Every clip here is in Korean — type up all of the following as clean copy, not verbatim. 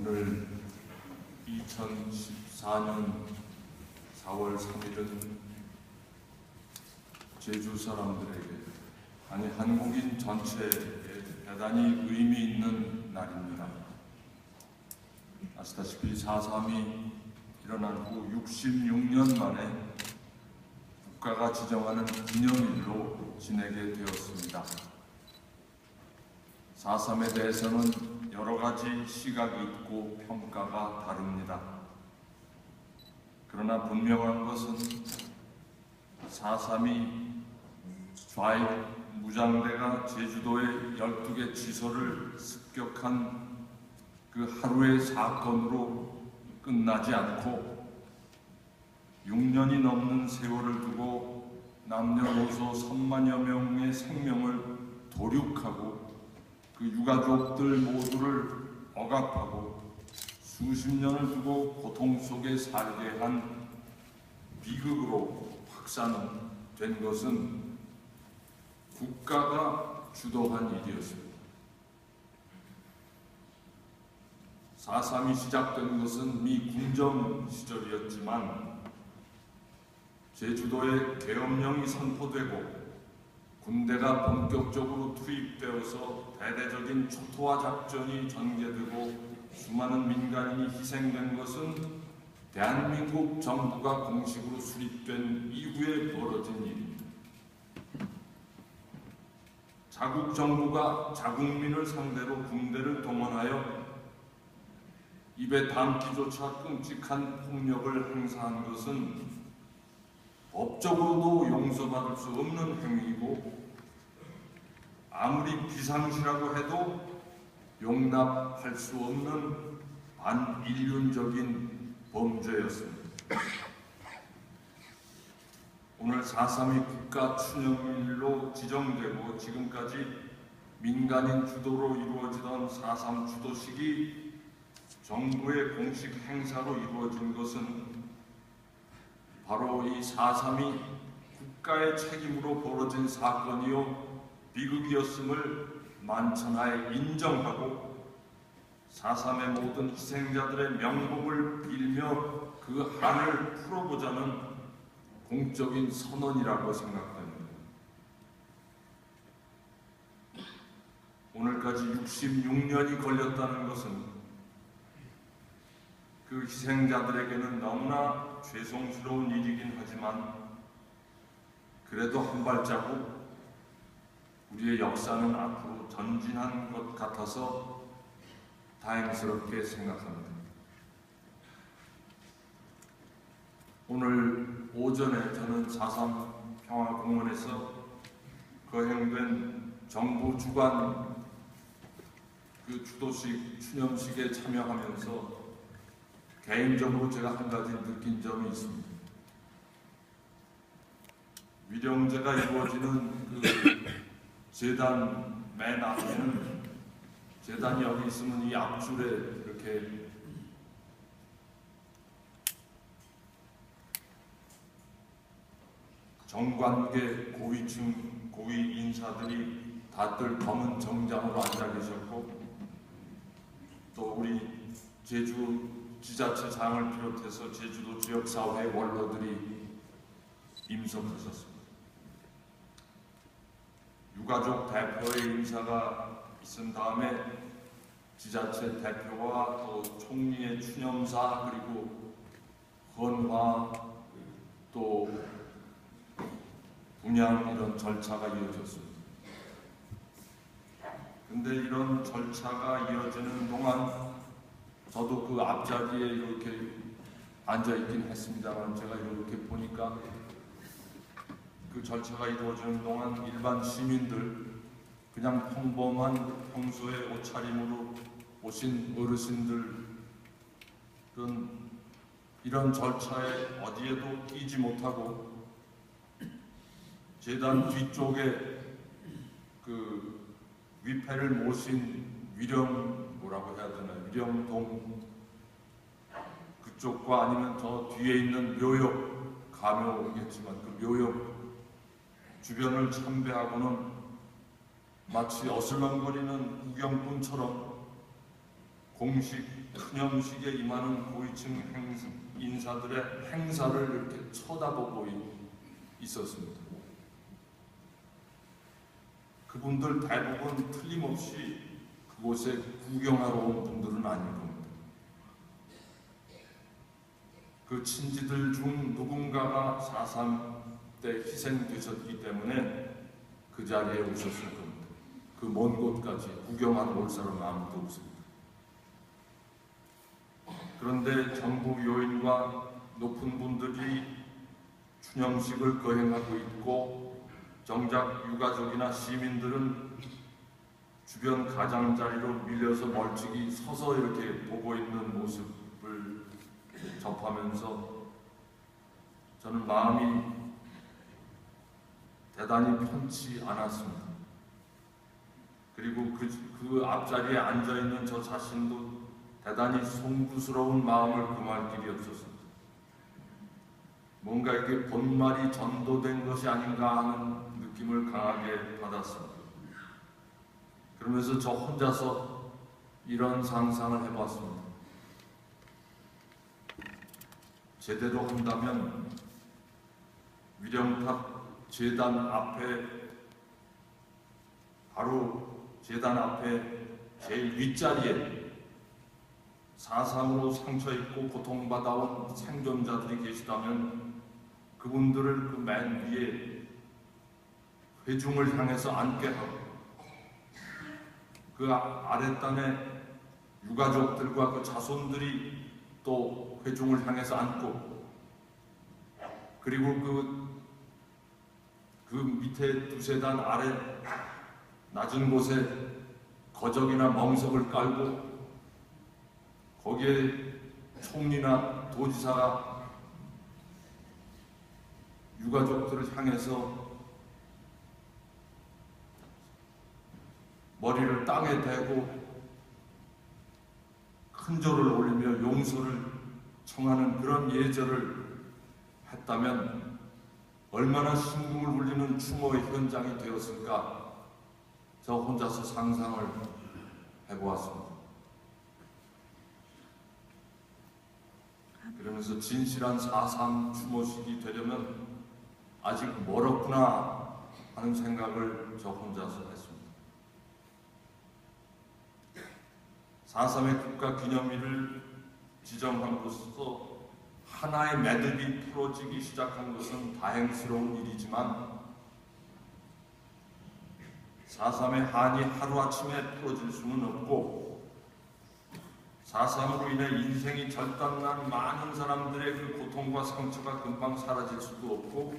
오늘 2014년 4월 3일은 제주 사람들에게, 아니 한국인 전체에 대단히 의미 있는 날입니다. 아시다시피 4.3이 일어난 후 66년 만에 국가가 지정하는 기념일로 지내게 되었습니다. 4.3에 대해서는 여러 가지 시각이 있고 평가가 다릅니다. 그러나 분명한 것은 4.3이 좌익 무장대가 제주도의 12개 지소를 습격한 그 하루의 사건으로 끝나지 않고 6년이 넘는 세월을 두고 남녀노소 3만여 명의 생명을 도륙하고 그 유가족들 모두를 억압하고 수십 년을 두고 고통 속에 살게 한 비극으로 확산된 것은 국가가 주도한 일이었습니다. 4.3이 시작된 것은 미 궁정 시절이었지만 제주도에 계엄령이 선포되고 군대가 본격적으로 투입되어서 대대적인 초토화 작전이 전개되고 수많은 민간인이 희생된 것은 대한민국 정부가 공식으로 수립된 이후에 벌어진 일입니다. 자국 정부가 자국민을 상대로 군대를 동원하여 입에 담기조차 끔찍한 폭력을 행사한 것은 법적으로도 용서받을 수 없는 행위이고 아무리 비상시라고 해도 용납할 수 없는 반인륜적인 범죄였습니다. 오늘 4.3이 국가 추념일로 지정되고 지금까지 민간인 주도로 이루어지던 4.3 주도식이 정부의 공식 행사로 이루어진 것은 바로 이 4.3이 국가의 책임으로 벌어진 사건이요 비극이었음을 만천하에 인정하고 4.3의 모든 희생자들의 명복을 빌며 그 한을 풀어보자는 공적인 선언이라고 생각됩니다. 오늘까지 66년이 걸렸다는 것은 그 희생자들에게는 너무나 죄송스러운 일이긴 하지만 그래도 한 발자국 우리의 역사는 앞으로 전진한 것 같아서 다행스럽게 생각합니다. 오늘 오전에 저는 4.3 평화공원에서 거행된 정부 주관 그 주도식 추념식에 참여하면서 개인적으로 제가 한 가지 느낀 점이 있습니다. 위령제가 이루어지는 그 제단 맨 앞에는 제단이 여기 있으면 이 앞줄에 이렇게 정관계 고위층 고위 인사들이 다들 검은 정장으로 앉아 계셨고 또 우리 제주 지자체장을 비롯해서 제주도 지역사회 원로들이 임석하셨습니다. 유가족 대표의 인사가 있은 다음에 지자체 대표와 또 총리의 추념사 그리고 헌화 또 분양 이런 절차가 이어졌습니다. 근데 이런 절차가 이어지는 동안 저도 그 앞자리에 이렇게 앉아있긴 했습니다만 제가 이렇게 보니까 그 절차가 이루어지는 동안 일반 시민들 그냥 평범한 평소의 옷차림으로 오신 어르신들은 이런 절차에 어디에도 끼지 못하고 제단 뒤쪽에 그 위패를 모신 뭐라고 해야 되나 위령동 그쪽과 아니면 저 뒤에 있는 묘역 가묘겠지만 그 묘역 주변을 참배하고는 마치 어슬렁거리는 구경꾼처럼 공식 큰형식에 임하는 고위층 인사들의 행사를 이렇게 쳐다보고 있었습니다. 그분들 대부분 틀림없이 그곳에 구경하러 온 분들은 아닐 겁니다. 그 친지들 중 누군가가 4.3 때 희생되셨기 때문에 그 자리에 오셨을 겁니다. 그 먼 곳까지 구경하러 올 사람 아무도 없습니다. 그런데 정부 요인과 높은 분들이 추념식을 거행하고 있고 정작 유가족이나 시민들은 주변 가장자리로 밀려서 멀찍이 서서 이렇게 보고 있는 모습을 접하면서 저는 마음이 대단히 편치 않았습니다. 그리고 그 앞자리에 앉아있는 저 자신도 대단히 송구스러운 마음을 금할 길이 없었습니다. 뭔가 이게 본말이 전도된 것이 아닌가 하는 느낌을 강하게 받았습니다. 그러면서 저 혼자서 이런 상상을 해봤습니다. 제대로 한다면 위령탑 제단 앞에, 바로 제단 앞에 제일 윗자리에 4.3으로 상처입고 고통받아온 생존자들이 계시다면 그분들을 그 맨 위에 회중을 향해서 앉게 하고 그 아랫단에 유가족들과 그 자손들이 또 회중을 향해서 앉고, 그리고 그 밑에 두세 단 아래 낮은 곳에 거적이나 멍석을 깔고 거기에 총리나 도지사가 유가족들을 향해서 머리를 땅에 대고 큰 절을 올리며 용서를 청하는 그런 예절을 했다면 얼마나 심금을 울리는 추모의 현장이 되었을까, 저 혼자서 상상을 해보았습니다. 그러면서 진실한 4.3 추모식이 되려면 아직 멀었구나 하는 생각을 저 혼자서 했습니다. 4.3의 국가기념일을 지정함으로써 하나의 매듭이 풀어지기 시작한 것은 다행스러운 일이지만 4.3의 한이 하루아침에 풀어질 수는 없고 4.3으로 인해 인생이 절단난 많은 사람들의 그 고통과 상처가 금방 사라질 수도 없고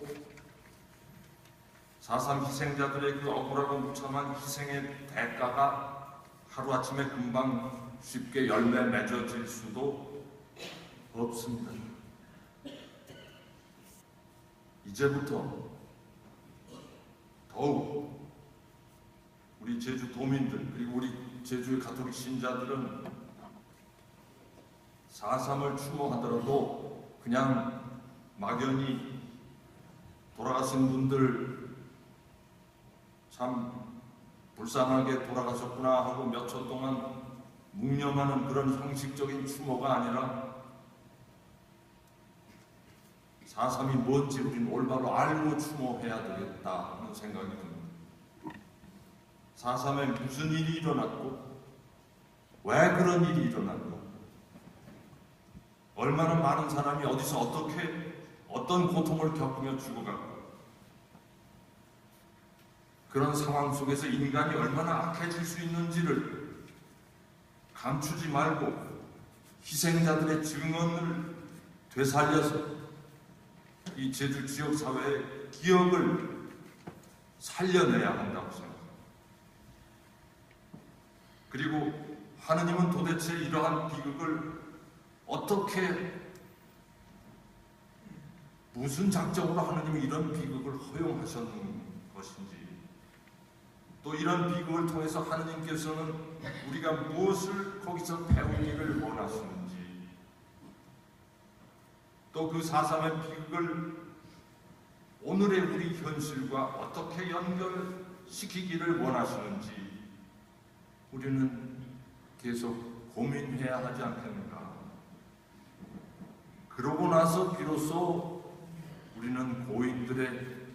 4.3 희생자들의 그 억울하고 무참한 희생의 대가가 하루아침에 금방 쉽게 열매 맺어질 수도 없습니다. 이제부터 더욱 우리 제주 도민들, 그리고 우리 제주의 가톨릭 신자들은 4.3을 추모하더라도 그냥 막연히 돌아가신 분들 참 불쌍하게 돌아가셨구나 하고 몇 초 동안 묵념하는 그런 형식적인 추모가 아니라 4.3이 뭔지 우리는 올바로 알고 추모해야 되겠다 하는 생각이 듭니다. 4.3에 무슨 일이 일어났고 왜 그런 일이 일어났고 얼마나 많은 사람이 어디서 어떤 고통을 겪으며 죽어갔고 그런 상황 속에서 인간이 얼마나 악해질 수 있는지를 감추지 말고 희생자들의 증언을 되살려서 이 제주 지역 사회의 기억을 살려내야 한다고 생각합니다. 그리고 하느님은 도대체 이러한 비극을 어떻게, 무슨 작정으로 하느님이 이런 비극을 허용하셨는 것인지, 또 이런 비극을 통해서 하느님께서는 우리가 무엇을 거기서 배우기를 원하시는지, 또 그 4.3의 비극을 오늘의 우리 현실과 어떻게 연결시키기를 원하시는지 우리는 계속 고민해야 하지 않겠는가? 그러고 나서 비로소 우리는 고인들의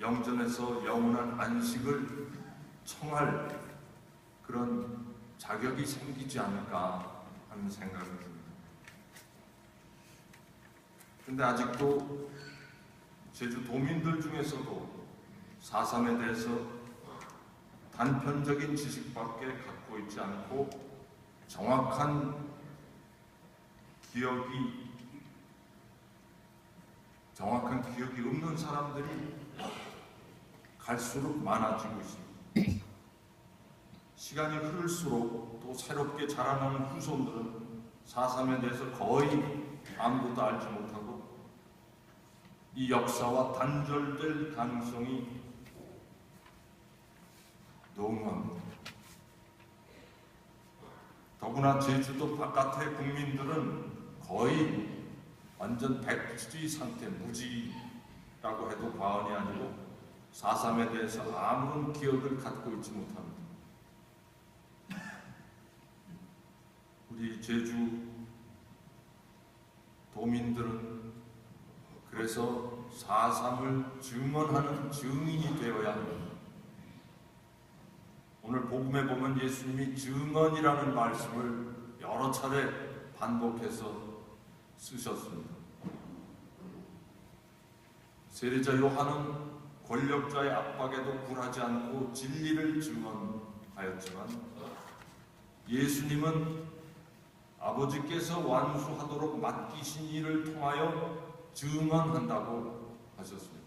영전에서 영원한 안식을 청할 그런 자격이 생기지 않을까 하는 생각이 듭니다. 그런데 아직도 제주 도민들 중에서도 4.3에 대해서 단편적인 지식밖에 갖고 있지 않고 정확한 기억이 없는 사람들이 갈수록 많아지고 있습니다. 시간이 흐를수록 또 새롭게 자라나는 후손들은 4.3에 대해서 거의 아무것도 알지 못하고 이 역사와 단절될 가능성이 농후합니다. 더구나 제주도 바깥의 국민들은 거의 완전 백지 상태, 무지라고 해도 과언이 아니고 4.3에 대해서 아무런 기억을 갖고 있지 못합니다. 우리 제주 도민들은 그래서 4.3을 증언하는 증인이 되어야 합니다. 오늘 복음에 보면 예수님이 증언이라는 말씀을 여러 차례 반복해서 쓰셨습니다. 세례자 요한은 권력자의 압박에도 굴하지 않고 진리를 증언하였지만 예수님은 아버지께서 완수하도록 맡기신 일을 통하여 증언한다고 하셨습니다.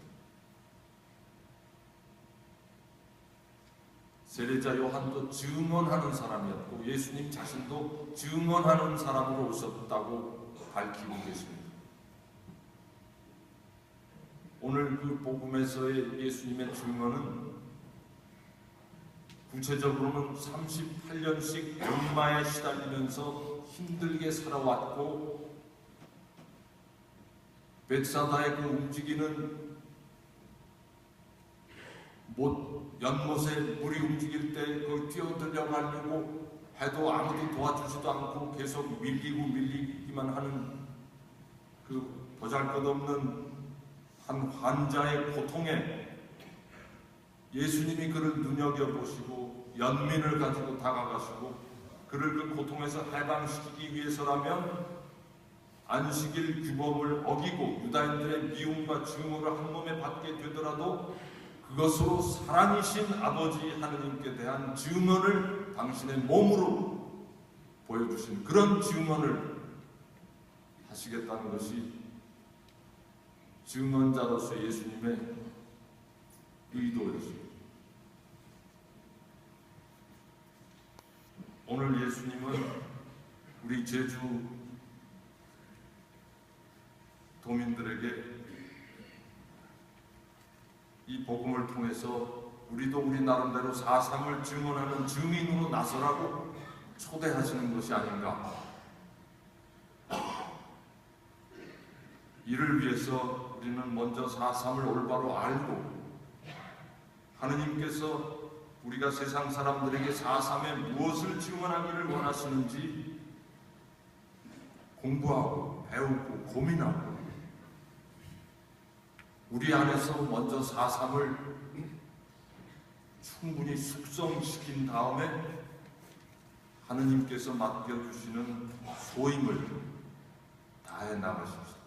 세례자 요한도 증언하는 사람이었고 예수님 자신도 증언하는 사람으로 오셨다고 밝히고 계십니다. 오늘 그 복음에서의 예수님의 증언은 구체적으로는 38년씩 병마에 시달리면서 힘들게 살아왔고 벳사다의 그 움직이는 연못에 물이 움직일 때 거기 뛰어들어가려고 해도 아무도 도와주지도 않고 계속 밀리기만 하는 그 보잘것없는 한 환자의 고통에 예수님이 그를 눈여겨보시고 연민을 가지고 다가가시고 그를 그 고통에서 해방시키기 위해서라면 안식일 규범을 어기고 유다인들의 미움과 증오를 한 몸에 받게 되더라도 그것으로 살아계신 아버지 하느님께 대한 증언을 당신의 몸으로 보여주신 그런 증언을 하시겠다는 것이 증언자로서 예수님의 의도였습니다. 오늘 예수님은 우리 제주 도민들에게 이 복음을 통해서 우리도 우리 나름대로 4.3을 증언하는 증인으로 나서라고 초대하시는 것이 아닌가. 이를 위해서 우리는 먼저 4.3을 올바로 알고 하느님께서 우리가 세상 사람들에게 4.3에 무엇을 증언하기를 원하시는지 공부하고 배우고 고민하고 우리 안에서 먼저 4.3을 충분히 숙성시킨 다음에 하느님께서 맡겨주시는 소임을 다해 나가십시오.